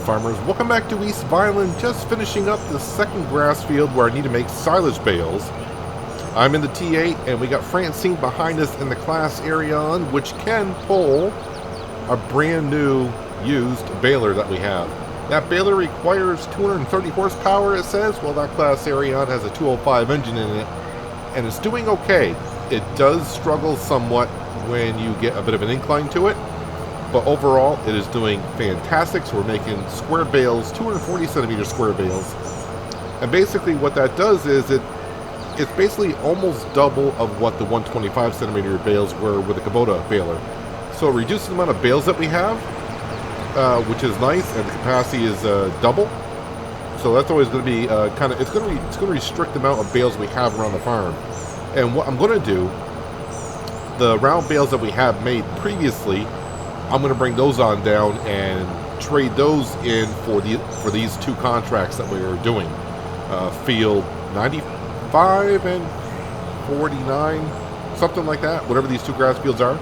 farmers, welcome back to East Vineland. Just finishing up the second grass field where I need to make silage bales. I'm in the T8 and we got Francine behind us in the class Arion, which can pull a brand new used baler that we have. That baler requires 230 horsepower, it says. Well, that class Arion has a 205 engine in it and it's doing okay. It does struggle somewhat when you get a bit of an incline to it. But overall, it is doing fantastic. So we're making square bales, 240 centimeter square bales. And basically what that does is it's basically almost double of what the 125 centimeter bales were with the Kubota baler. So it reduces the amount of bales that we have, which is nice, and the capacity is double. So that's always going to be it's going to restrict the amount of bales we have around the farm. And what I'm going to do, the round bales that we have made previously, I'm going to bring those on down and trade those in for these two contracts that we are doing. Field 95 and 49, something like that, whatever these two grass fields are.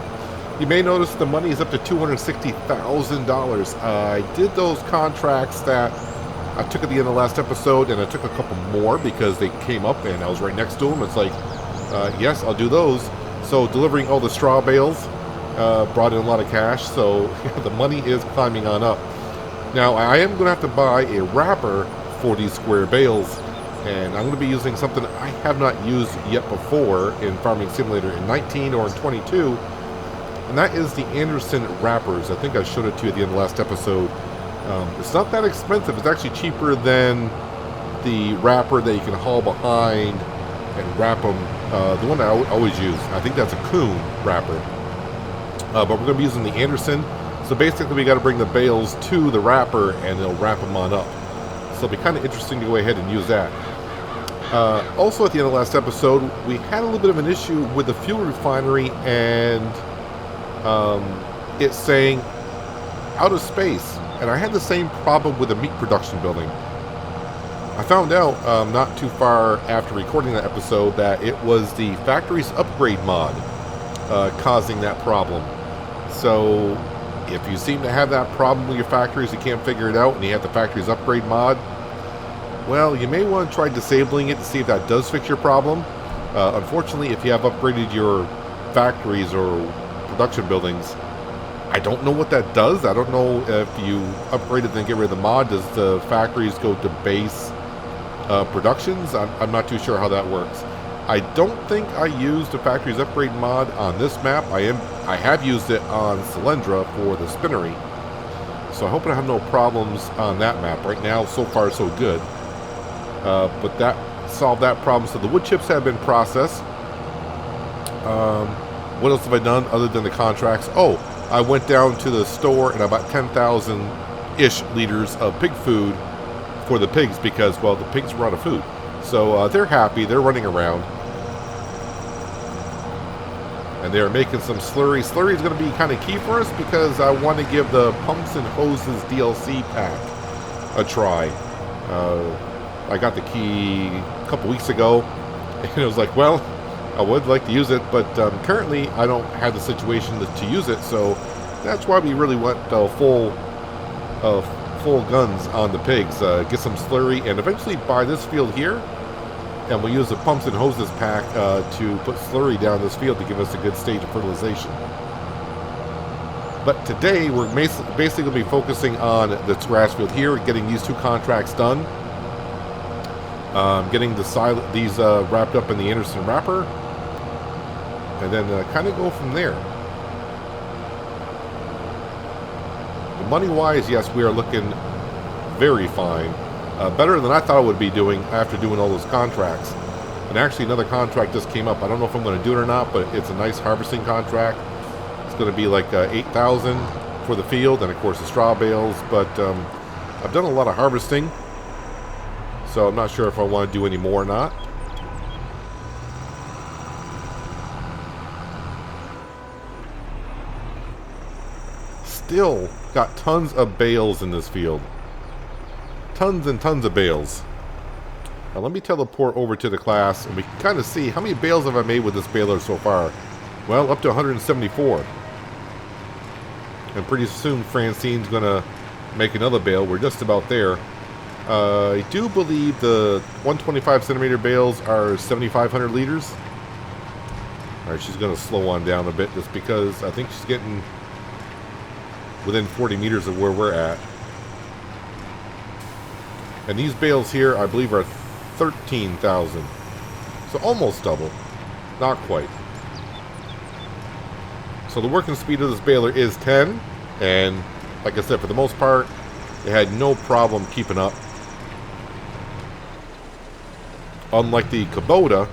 You may notice the money is up to $260,000. I did those contracts that I took at the end of the last episode, and I took a couple more because they came up and I was right next to them. It's like, yes, I'll do those. So delivering all the straw bales brought in a lot of cash, so the money is climbing on up. Now I am going to have to buy a wrapper for these square bales, and I'm going to be using something I have not used yet before in Farming Simulator in 19 or in 22, and that is the Anderson wrappers. I think I showed it to you at the end of the last episode. It's not that expensive. It's actually cheaper than the wrapper that you can haul behind and wrap them. The one I always use, I think that's a Coon wrapper. But we're going to be using the Anderson. So basically we got to bring the bales to the wrapper and they'll wrap them on up. So it'll be kind of interesting to go ahead and use that. Also at the end of the last episode, we had a little bit of an issue with the fuel refinery and it's saying out of space. And I had the same problem with the meat production building. I found out not too far after recording that episode that it was the factory's upgrade mod causing that problem. So if you seem to have that problem with your factories, you can't figure it out, and you have the factory's upgrade mod, well, you may want to try disabling it to see if that does fix your problem. Unfortunately, if you have upgraded your factories or production buildings, I don't know what that does. I don't know if you upgrade it and get rid of the mod, does the factories go to base productions? I'm not too sure how that works. I don't think I used the factory's upgrade mod on this map. I have used it on Cylindra for the spinnery. So I hope I have no problems on that map. Right now, so far, so good. But that solved that problem. So the wood chips have been processed. What else have I done other than the contracts? Oh, I went down to the store and I bought 10,000-ish liters of pig food for the pigs because, well, the pigs were out of food. So they're happy. They're running around. And they're making some slurry. Slurry is going to be kind of key for us because I want to give the Pumps and Hoses DLC pack a try. I got the key a couple weeks ago, and it was like, well, I would like to use it, but currently I don't have the situation to use it, so that's why we really want full guns on the pigs. Get some slurry, and eventually buy this field here. And we'll use the Pumps and Hoses pack to put slurry down this field to give us a good stage of fertilization. But today, we're basically going to be focusing on this grass field here, getting these two contracts done. Getting these wrapped up in the Anderson wrapper. And then kind of go from there. Money-wise, yes, we are looking very fine. Better than I thought I would be doing after doing all those contracts. And actually another contract just came up. I don't know if I'm going to do it or not, but it's a nice harvesting contract. It's going to be like $8,000 for the field and of course the straw bales. But I've done a lot of harvesting, so I'm not sure if I want to do any more or not. Still got tons of bales in this field. Tons and tons of bales. Now let me teleport over to the class and we can kind of see how many bales have I made with this baler so far. Well, up to 174. And pretty soon Francine's gonna make another bale. We're just about there. I do believe the 125 centimeter bales are 7,500 liters. Alright, she's going to slow on down a bit just because I think she's getting within 40 meters of where we're at. And these bales here, I believe, are 13,000. So almost double. Not quite. So the working speed of this baler is 10. And like I said, for the most part, it had no problem keeping up. Unlike the Kubota,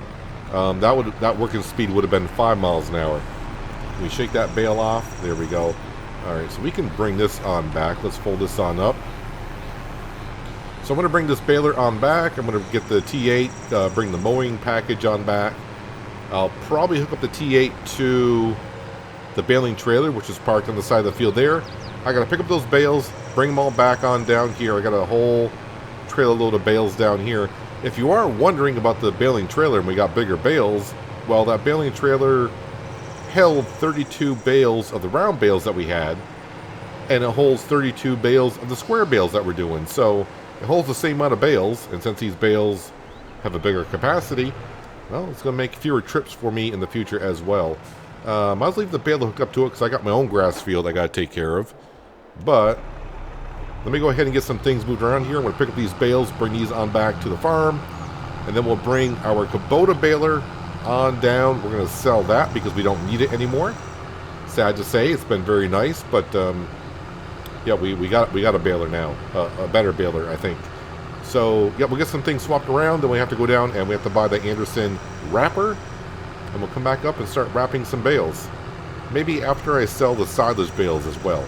that working speed would have been 5 miles an hour. Can we shake that bale off? There we go. Alright, so we can bring this on back. Let's fold this on up. So I'm going to bring this baler on back. I'm going to get the T8, bring the mowing package on back. I'll probably hook up the T8 to the baling trailer, which is parked on the side of the field there. I got to pick up those bales, bring them all back on down here. I got a whole trailer load of bales down here. If you are wondering about the baling trailer and we got bigger bales, well, that baling trailer held 32 bales of the round bales that we had, and it holds 32 bales of the square bales that we're doing. So it holds the same amount of bales, and since these bales have a bigger capacity, well, it's going to make fewer trips for me in the future as well. I was leaving the baler hooked up to it because I got my own grass field I got to take care of. But let me go ahead and get some things moved around here. I'm going to pick up these bales, bring these on back to the farm, and then we'll bring our Kubota baler on down. We're going to sell that because we don't need it anymore. Sad to say, it's been very nice, but yeah, we got a baler now, a better baler, I think. So yeah, we'll get some things swapped around. Then we have to go down and we have to buy the Anderson wrapper, and we'll come back up and start wrapping some bales. Maybe after I sell the silage bales as well.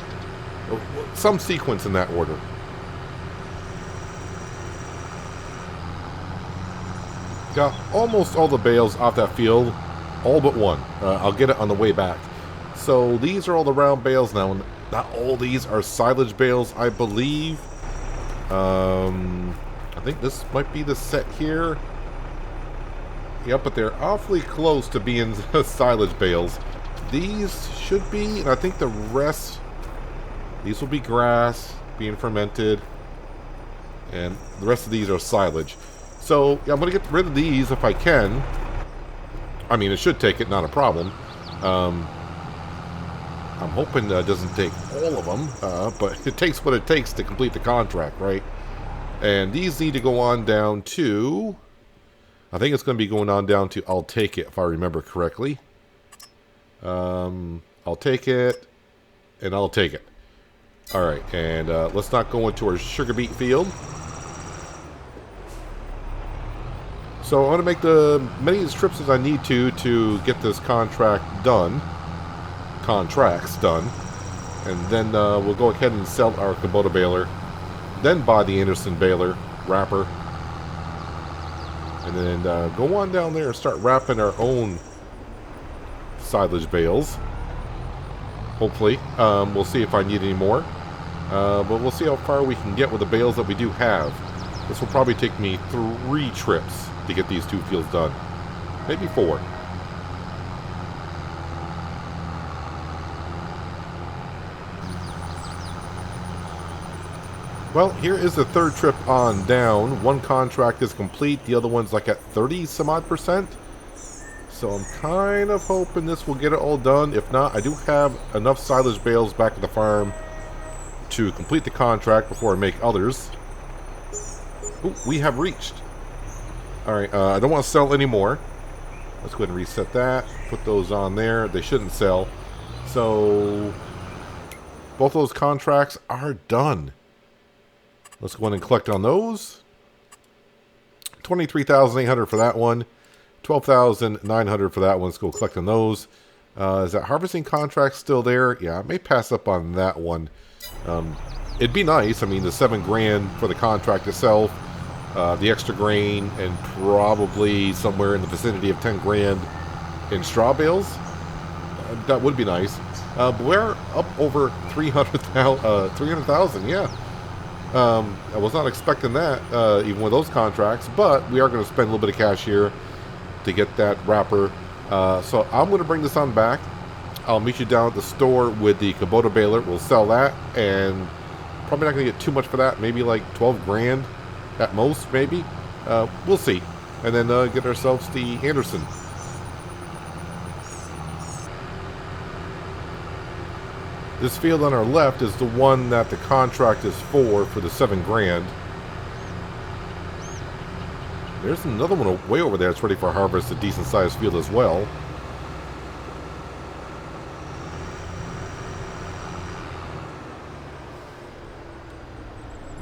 Some sequence in that order. Got almost all the bales off that field, all but one. I'll get it on the way back. So these are all the round bales now. Not all these are silage bales, I believe. I think this might be the set here. Yep, but they're awfully close to being silage bales. These should be, and I think the rest, these will be grass being fermented, and the rest of these are silage. So yeah, I'm going to get rid of these if I can. I mean, it should take it, not a problem. I'm hoping it doesn't take all of them, but it takes what it takes to complete the contract, right? And these need to go on down to, I think it's going to be going on down to I'll take it, if I remember correctly. I'll take it, and I'll take it. Alright, and let's not go into our sugar beet field. So I want to make the many trips as I need to get this contracts done. And then we'll go ahead and sell our Kubota baler. Then buy the Anderson baler wrapper. And then go on down there and start wrapping our own silage bales. Hopefully. We'll see if I need any more. But we'll see how far we can get with the bales that we do have. This will probably take me 3 trips to get these 2 fields done. Maybe 4. Well, here is the 3rd trip on down. One contract is complete. The other one's like at 30-some odd %. So I'm kind of hoping this will get it all done. If not, I do have enough silage bales back at the farm to complete the contract before I make others. Ooh, we have reached. Alright, I don't want to sell anymore. Let's go ahead and reset that. Put those on there. They shouldn't sell. So both those contracts are done. Let's go ahead and collect on those. $23,800 for that one. $12,900 for that one. Let's go collect on those. Is that harvesting contract still there? Yeah, I may pass up on that one. It'd be nice. I mean, the $7 grand for the contract itself, the extra grain, and probably somewhere in the vicinity of 10 grand in straw bales. That would be nice. But we're up over 300,000. Yeah. I was not expecting that, even with those contracts, but we are going to spend a little bit of cash here to get that wrapper. So I'm going to bring this on back. I'll meet you down at the store with the Kubota baler. We'll sell that, and Probably not going to get too much for that. Maybe like 12 grand at most, maybe. We'll see. And then get ourselves the Anderson. This field on our left is the one that the contract is for the 7 grand. There's another one way over there that's ready for harvest, a decent sized field as well.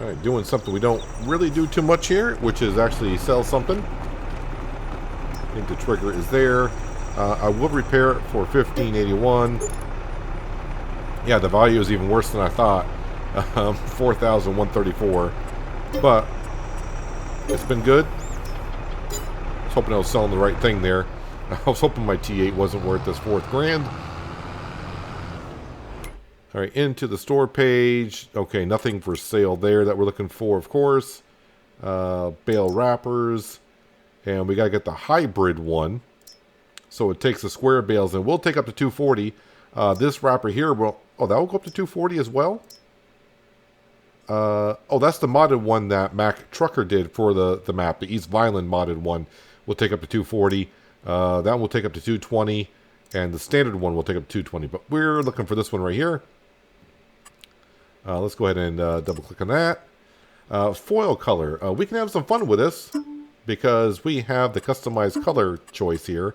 Alright, doing something we don't really do too much here, which is actually sell something. I think the trigger is there. I will repair it for $15.81. Yeah, the value is even worse than I thought. $4,134. But it's been good. I was hoping I was selling the right thing there. I was hoping my T8 wasn't worth this 4th grand. Alright, into the store page. Okay, nothing for sale there that we're looking for, of course. Bale wrappers. And we got to get the hybrid one. So it takes the square bales, and we'll take up to 240. This wrapper here will... Oh, that will go up to 240 as well? Oh, that's the modded one that Mac Trucker did for the map. The East Vineland modded one will take up to 240. That one will take up to 220. And the standard one will take up to 220. But we're looking for this one right here. Let's go ahead and double click on that. Foil color. We can have some fun with this because we have the customized color choice here.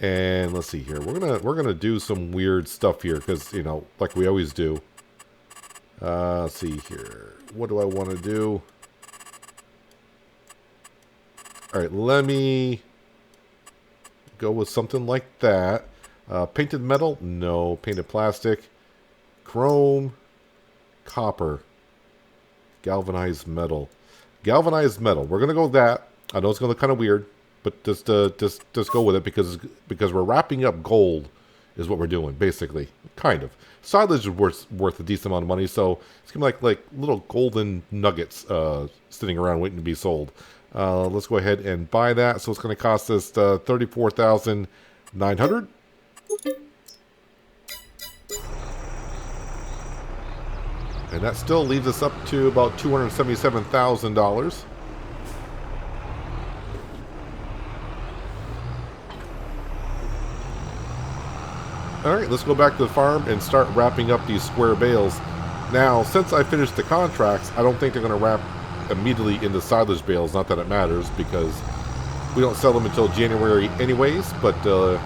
And let's see here. We're gonna do some weird stuff here because, you know, like we always do. Let's see here. What do I want to do? All right, let me go with something like that. Painted metal? No. Painted plastic. Chrome. Copper. Galvanized metal. Galvanized metal. We're gonna go with that. I know it's gonna look kind of weird, but just go with it because we're wrapping up gold, is what we're doing basically. Kind of. Silage is worth a decent amount of money, so it's gonna be like little golden nuggets sitting around waiting to be sold. Let's go ahead and buy that. So it's gonna cost us $34,900. And that still leaves us up to about $277,000. Alright, let's go back to the farm and start wrapping up these square bales. Now, since I finished the contracts, I don't think they're going to wrap immediately into silage bales. Not that it matters, because we don't sell them until January anyways, but we'll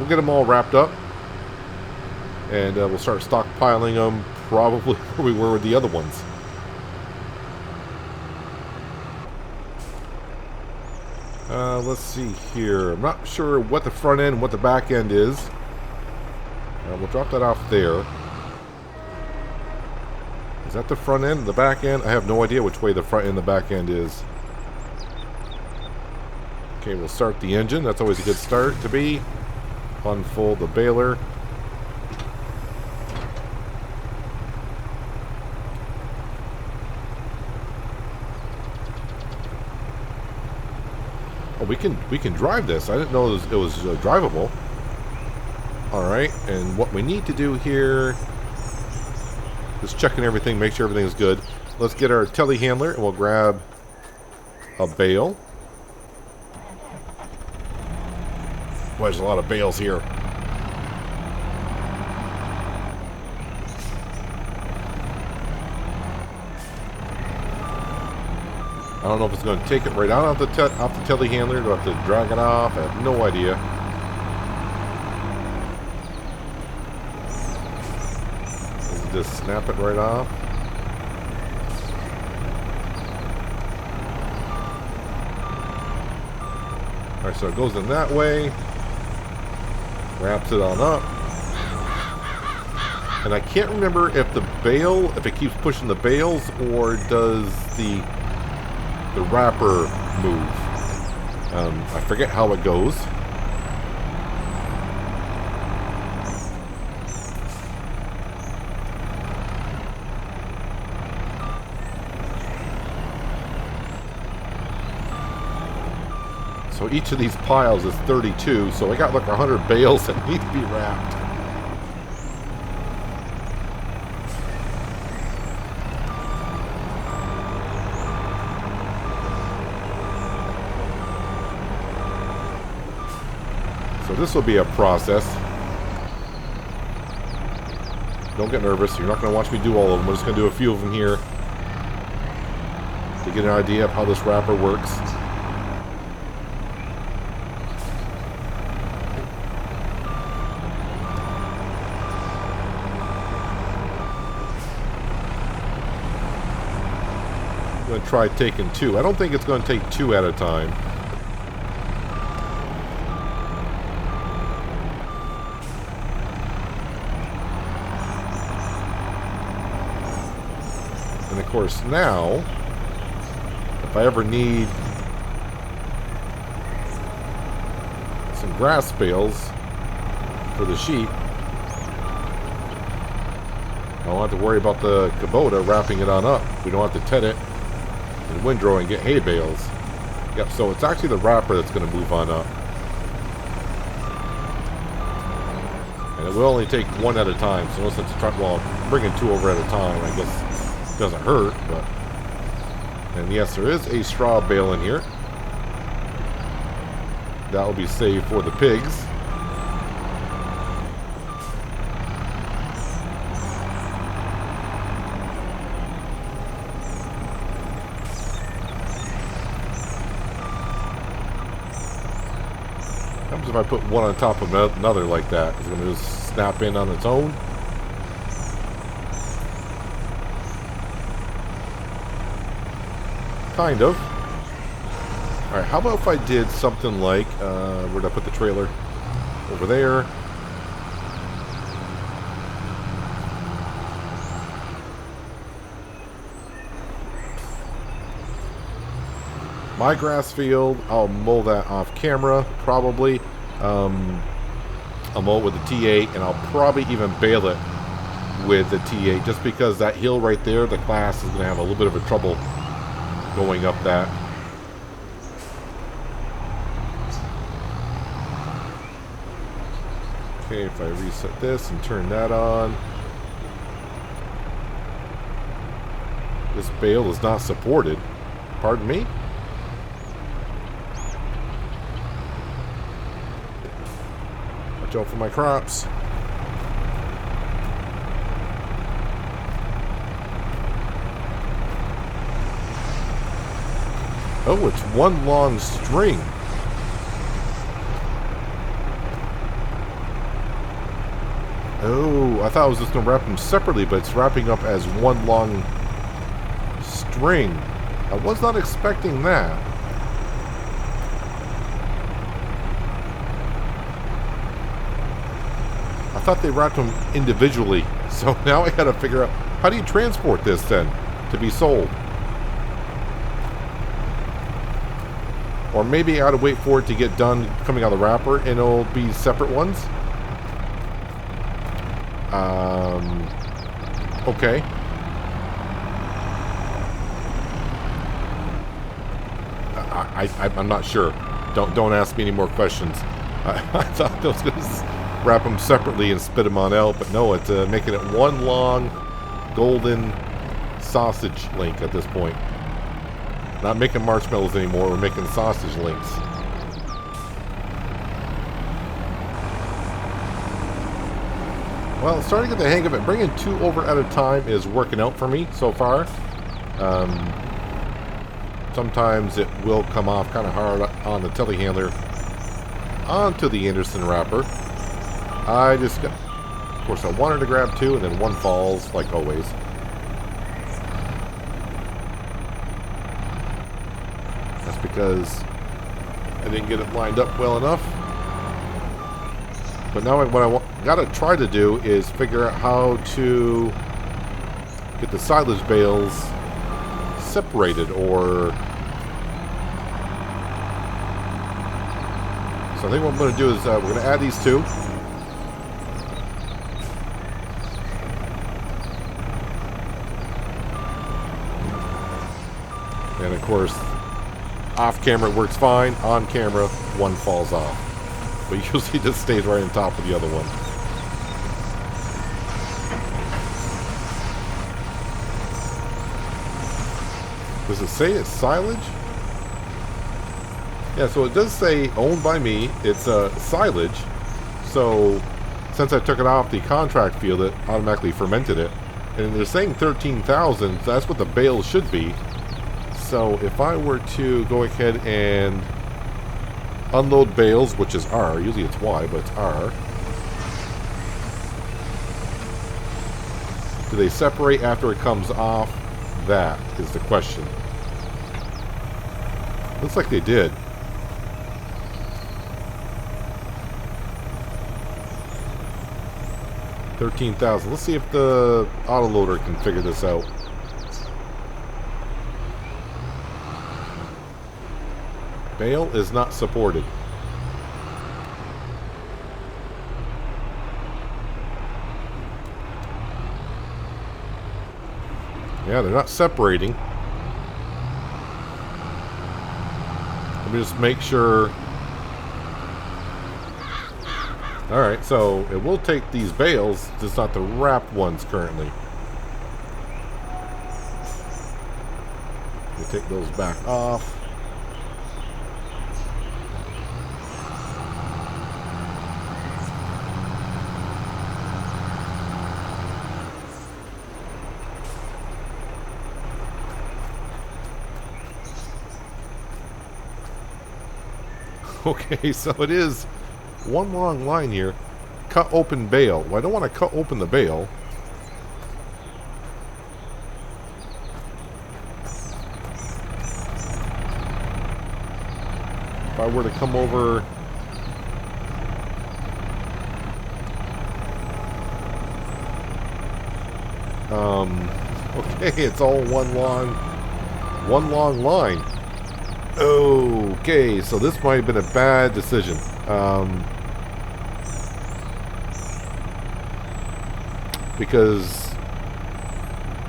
get them all wrapped up. And we'll start stockpiling them probably where we were with the other ones. Let's see here. I'm not sure what the front end and what the back end is. We'll drop that off there. Is that the front end and the back end? I have no idea which way the front end and the back end is. Okay, we'll start the engine. That's always a good start to be. Unfold the baler. Oh, we can drive this. I didn't know it was drivable. All right, and what we need to do here is checking everything, make sure everything is good. Let's get our telehandler, and we'll grab a bale. Boy, there's a lot of bales here. I don't know if it's going to take it right out of the telehandler. Do I have to drag it off? I have no idea. Just snap it right off. Alright, so it goes in that way. Wraps it on up. And I can't remember if the bale, if it keeps pushing the bales, or does the wrapper move. I forget how it goes. So each of these piles is 32, so I got like 100 bales that need to be wrapped. So this will be a process. Don't get nervous. You're not going to watch me do all of them. We're just going to do a few of them here to get an idea of how this wrapper works. I'm going to try taking two. I don't think it's going to take two at a time. And of course now, if I ever need some grass bales for the sheep, I don't have to worry about the Kubota wrapping it on up. We don't have to tet it and windrow and get hay bales. Yep, so it's actually the wrapper that's going to move on up. And it will only take one at a time, so no sense to try, well, bringing two over at a time, I guess. Doesn't hurt, but... And yes, there is a straw bale in here. That will be saved for the pigs. What happens if I put one on top of another like that? Is it going to just snap in on its own? Kind of. Alright, how about if I did something like, where'd I put the trailer? Over there. My grass field, I'll mow that off camera, probably. I'll mow it with the T8, and I'll probably even bale it with the T8, just because that hill right there, the class is going to have a little bit of a trouble going up that. Okay, if I reset this and turn that on. This bale is not supported. Pardon me? Watch out for my crops. Oh, it's one long string. Oh, I thought I was just going to wrap them separately, but it's wrapping up as one long string. I was not expecting that. I thought they wrapped them individually. So now I got to figure out, how do you transport this then to be sold? Or maybe I ought to wait for it to get done coming out of the wrapper and it'll be separate ones. Okay. I'm not sure. Don't ask me any more questions. I thought I was going to wrap them separately and spit them on out, but no, it's making it one long golden sausage link at this point. Not making marshmallows anymore, we're making sausage links. Well, starting to get the hang of it. Bringing two over at a time is working out for me so far. Sometimes it will come off kind of hard on the telehandler onto the Anderson wrapper. I just got, of course, I wanted to grab two and then one falls like always. That's because I didn't get it lined up well enough. But now what I gotta try to do is figure out how to get the silage bales separated, or so I think what I'm going to do is we're going to add these two. And of course, off camera it works fine. On camera, one falls off. But usually it just stays right on top of the other one. Does it say it's silage? Yeah, so it does say owned by me. It's silage. So since I took it off the contract field, it automatically fermented it. And they're saying 13,000. That's what the bale should be. So if I were to go ahead and unload bales, which is R. Usually it's Y, but it's R. Do they separate after it comes off? That is the question. Looks like they did. $13,000. Let's see if the autoloader can figure this out. Bale is not supported. Yeah, they're not separating. Let me just make sure. Alright, so it will take these bales, just not the wrapped ones currently. We'll take those back off. Okay, so it is one long line here. Cut open bale. Well, I don't want to cut open the bale. If I were to come over... okay, it's all one long line. Okay, so this might have been a bad decision. Because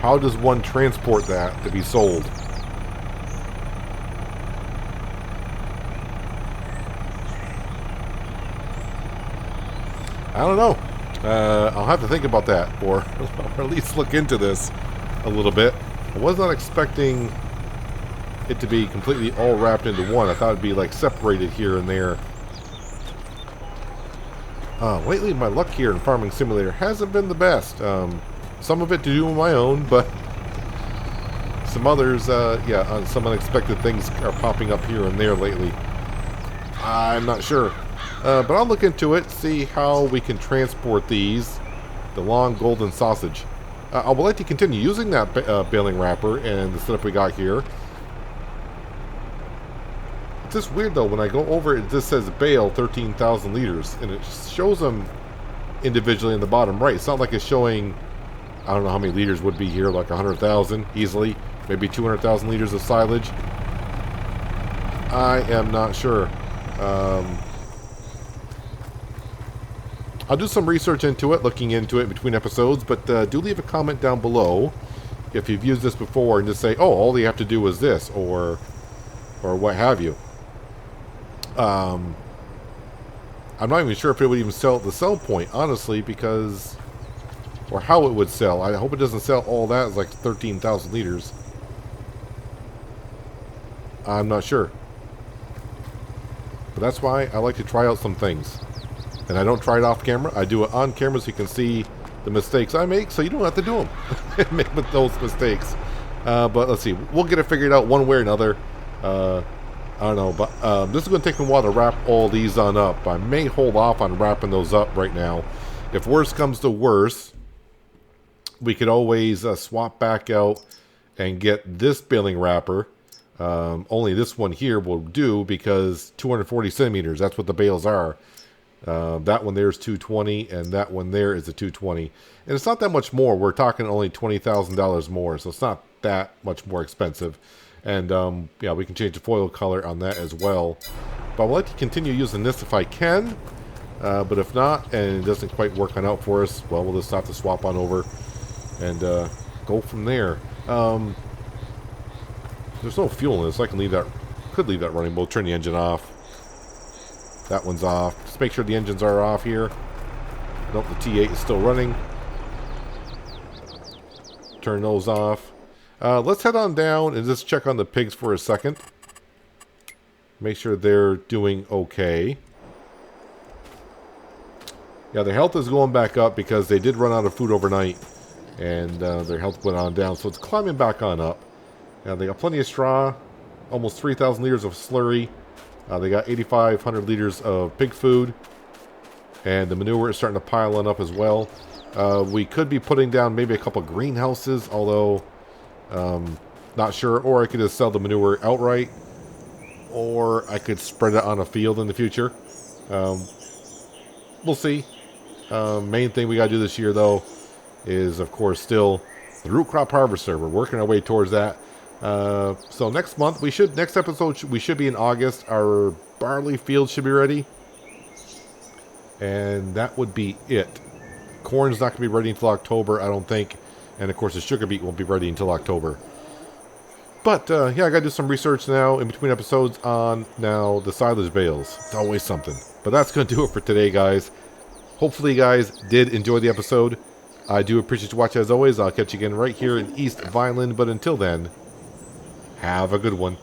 how does one transport that to be sold? I don't know. I'll have to think about that, or at least look into this a little bit. I was not expecting it to be completely all wrapped into one. I thought it'd be like separated here and there. Lately my luck here in Farming Simulator hasn't been the best. Some of it to do on my own, but some others, yeah, some unexpected things are popping up here and there lately. I'm not sure. But I'll look into it, see how we can transport these, the long golden sausage. I would like to continue using that baling wrapper and the setup we got here. It's just weird though, when I go over it just says bale 13,000 liters, and it shows them individually in the bottom right. It's not like it's showing, I don't know how many liters would be here, like 100,000 easily, maybe 200,000 liters of silage. I am not sure. I'll do some research into it, looking into it between episodes, but do leave a comment down below if you've used this before and just say, oh, all you have to do is this, or what have you. I'm not even sure if it would even sell at the sell point, honestly, because, or how it would sell. I hope it doesn't sell all that as like 13,000 liters. I'm not sure. But that's why I like to try out some things. And I don't try it off camera. I do it on camera so you can see the mistakes I make, so you don't have to do them. Make those mistakes. But let's see. We'll get it figured out one way or another. I don't know, but this is going to take me a while to wrap all these on up. I may hold off on wrapping those up right now. If worse comes to worse, we could always swap back out and get this baling wrapper. Only this one here will do because 240 centimeters, that's what the bales are. That one there is 220, and that one there is a 220. And it's not that much more. We're talking only $20,000 more, so it's not that much more expensive. And, yeah, we can change the foil color on that as well. But I would like to continue using this if I can. But if not, and it doesn't quite work out for us, well, we'll just have to swap on over and go from there. There's no fuel in this, so I can leave that, could leave that running. We'll turn the engine off. That one's off. Just make sure the engines are off here. Nope, the T8 is still running. Turn those off. Let's head on down and just check on the pigs for a second. Make sure they're doing okay. Yeah, their health is going back up because they did run out of food overnight. And their health went on down. So it's climbing back on up. Now they got plenty of straw. Almost 3,000 liters of slurry. They got 8,500 liters of pig food. And the manure is starting to pile on up as well. We could be putting down maybe a couple greenhouses, although not sure. Or I could just sell the manure outright. Or I could spread it on a field in the future. We'll see. Main thing we got to do this year, though, is, of course, still the root crop harvester. We're working our way towards that. So next month, next episode, we should be in August. Our barley field should be ready. And that would be it. Corn's not going to be ready until October, I don't think. And, of course, the sugar beet won't be ready until October. But, yeah, I got to do some research now in between episodes on, now, the silage bales. It's always something. But that's going to do it for today, guys. Hopefully you guys did enjoy the episode. I do appreciate you watching as always. I'll catch you again right here in East Vineland. But until then, have a good one.